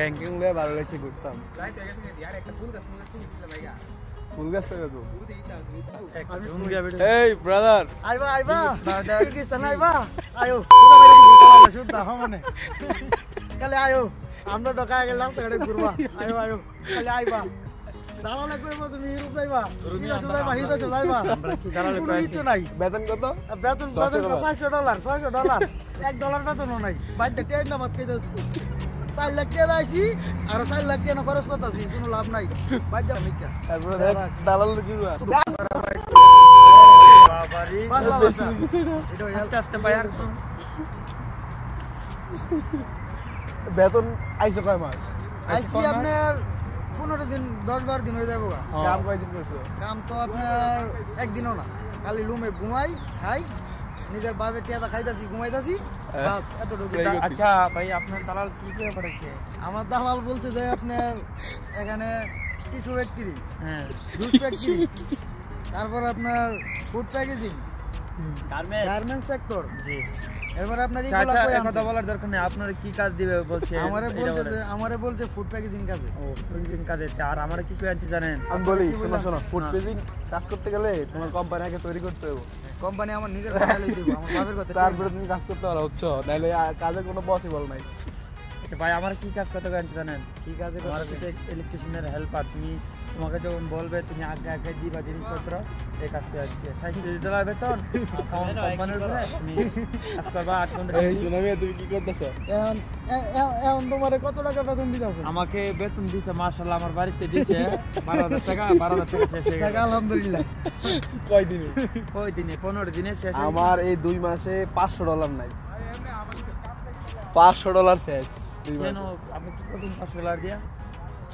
Ranking লয়ে ভালো লাগছে ঘুরতাম ফুল গাছ থেকে তো এই ব্রাদার আইবা আইবা কিরগিস্তান আইবা আয়ো শুদ্ধ মানে কালে আয়ো আমরা ঢাকা গেলাম তো গাড়ি ঘুরবা আয়ো আয়ো কালে আইবা দালালে কইবো তুমি ইউরোপ যাইবা যাইবা হিদো যাইবা আমরা কি দালালে কই কিছু নাই বেতন কত বেতন $600 $1 বেতনও নাই বাইতে ট্রেন না বাদ কইতাছ 4 লাখ টাকা আইছি আর 4 লাখ টাকা খরচ করতাছি কোনো লাভ নাই বাইতে মিকা তারপরে দালাল কি বাবারি এটা আস্তে আস্তে ভাই আর বেতন আইছে কয় মাস আইছি আপনার 15 দিন 10-12 দিন হয়ে যাবো কাম কয়দিন করছো কাম তো আপনার একদিনও না খালি রুমে ঘুমাই খাই নিজের বাপের টিয়াটা খাইতাছি ঘুমাইতাছি বাস এতটুকু আচ্ছা ভাই আপনার দালাল কি করে পড়েছে আমার দালাল বলছে যে আপনার এখানে টিস্যু ফ্যাক্টরি হ্যাঁ জুস ফ্যাক্টরি তারপর আপনার ফুড প্যাকেজিং গার্মেন্টস সেক্টর জি এরপর আপনার আচ্ছা কথা বলার দরকার নেই আপনার কি কাজ দিবে বলছে আমারে বলছে ফুড প্যাকেজিং কাজে ও প্যাকেজিং কাজে আর আমরা কি করে আনছি জানেন আমি বলি শোনো ফুড প্যাকেজিং কাজ করতে গেলে তোমার কোম্পানি আগে তৈরি করতে হবে কোম্পানি আমার নিজের টাকা দিব আমার বাবার কথা তারপরে তুমি কাজ করতে পারো হচ্ছে নাইলে কাজের কোনো পসিবল নাই আচ্ছা ভাই আমার কি কাজ করতে আনছি জানেন কি কাজে আমার কাছে ইলেকট্রিশিয়ানের হেল্পার তুমি তোমাকে যখন বলবে তুমি আগে আগে দিবা জিনিসপত্র এই কাজ করে আসছে $60 বেতন কোম্পানির উপরে তুমি কাজ করবা 8 ঘন্টা এই শুনামি তুমি কি করতেছ এখন তোমারে কত টাকা বেতন দিতাছ আমাকে বেতন দিছে মাশাআল্লাহ আমার বাড়িতে দিছে 12000 টাকা শেষ হয়ে গেল আলহামদুলিল্লাহ কয় দিনে 15 দিনে শেষ আমার এই 2 মাসে $500 নাই $500 শেষ কেন আমি কি করব $500 দিয়া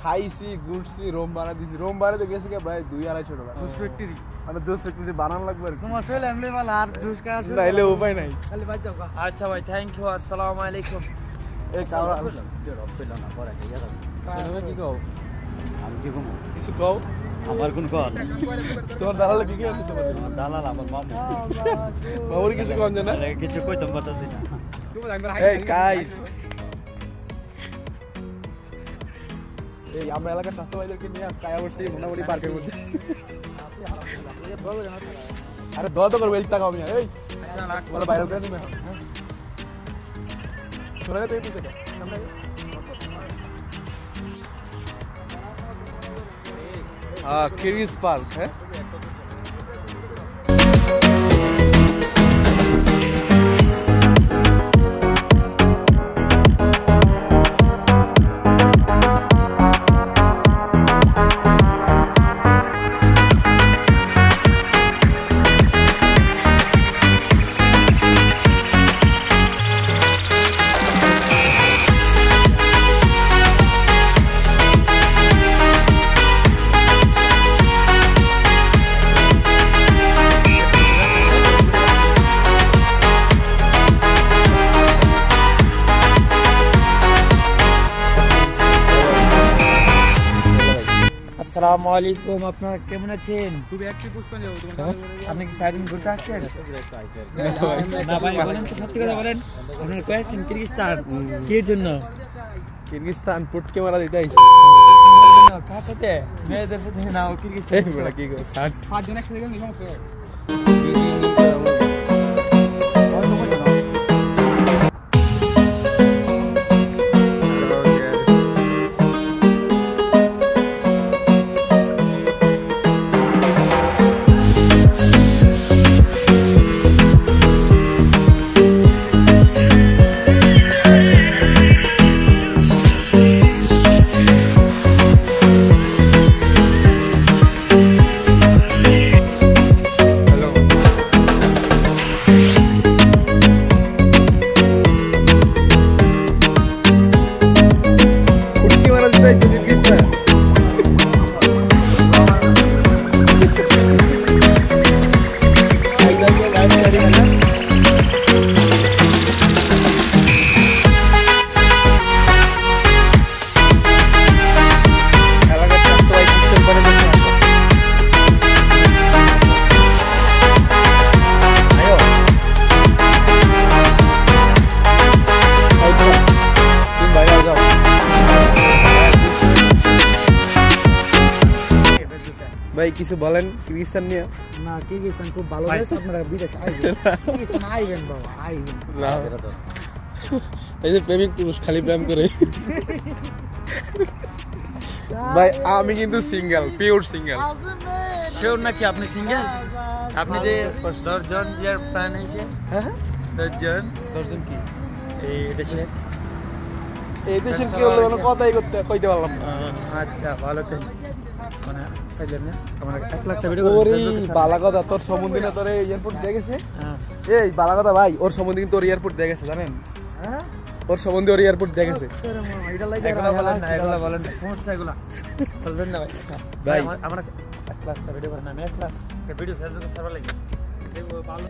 খাইছি ঘুরছি রুম ভাড়া দিছি রুম ভাড়া তো গেছে প্রায় $200-250 জুস ফ্যাক্টরি মানে জুস ফ্যাক্টরি বানানো লাগবে আর তোমার শৈল এমনি মাল আর জুস খাওয়া নাইলে উপায় নাই খালি বাদ যাও আচ্ছা ভাই থ্যাংক ইউ আসসালামু আলাইকুম এই কাওড়া কি কও আমি কি কম কিছু কও আমার কোন কল তোমার দালাল কি কি আছে তোমার দালাল আমার মামু বাবুর কিছু কম জানা কিছু কইতাম পারতাছি না এই গাইস এই আমরা এলাকার স্বাস্থ্য ভাইদেরকে নিয়ে কায়া বসছি মোটামুটি পার্কের মধ্যে আরে দোয়া তো করবো এই টাকা আমি এই বলো বাইরে করে দিবে চলে গেছে এই দিকে কিরগিজ পার্ক হ্যাঁ আসসালামু আলাইকুম আপনারা কেমন আছেন খুবই অ্যাক্টিভ পুষ্পা যাও আপনি কি সাইডিং ঘুরতে আসছেন না ভাই বলেন তো সত্যি কথা বলেন আপনার কোয়েশ্চেন কিরগিজস্তান কির জন্য কিরগিজস্তান পুট ক্যামেরা দিতে আইছি কার সাথে মেয়েদের সাথে না কিরগিজস্তান এই বড় কি গো 5 জন একসাথে গেলে সমস্যা ভাই কিছু বলেন কিরগিজস্তান নিয়ে। না কিরগিজস্তান খুব ভালো দেশ, আপনারা বিদেশে আইবেন, কিরগিজস্তান আইবেন বাবা, আইবেন। এই যে প্রেমিক পুরুষ খালি প্রেম করে। ভাই আমি কিন্তু সিঙ্গেল, পিওর সিঙ্গেল। শিওর নাকি আপনি সিঙ্গেল? আপনি যে 10 জন যে প্ল্যান হয়েছে, হ্যাঁ 10 জন কি এই দেশে, এই দেশের কি হলো কোনো কথাই কইতে পারলাম না। আচ্ছা ভালো তো, মানে চাইলেন না আমার 1 লাখ টাকা ভিডিও ওরে বালা কথা, তোর সম্বন্ধে না তোর এয়ারপোর্ট দিয়ে গেছে। হ্যাঁ এই বালা কথা ভাই, ওর সম্বন্ধে কিন্তু ওর এয়ারপোর্ট দিয়ে গেছে জানেন, হ্যাঁ ওর সম্বন্ধে ওর এয়ারপোর্ট দিয়ে গেছে। এটা লাগে এগুলা বলেন না, এগুলা বলেন না, সমস্যা এগুলা বলবেন না ভাই। আচ্ছা ভাই, আমার 1 লাখ টাকা ভিডিও করেন, আমি 1 লাখ ভিডিও ফেসবুকে সার্ভার লাগি দেখবো ভালো।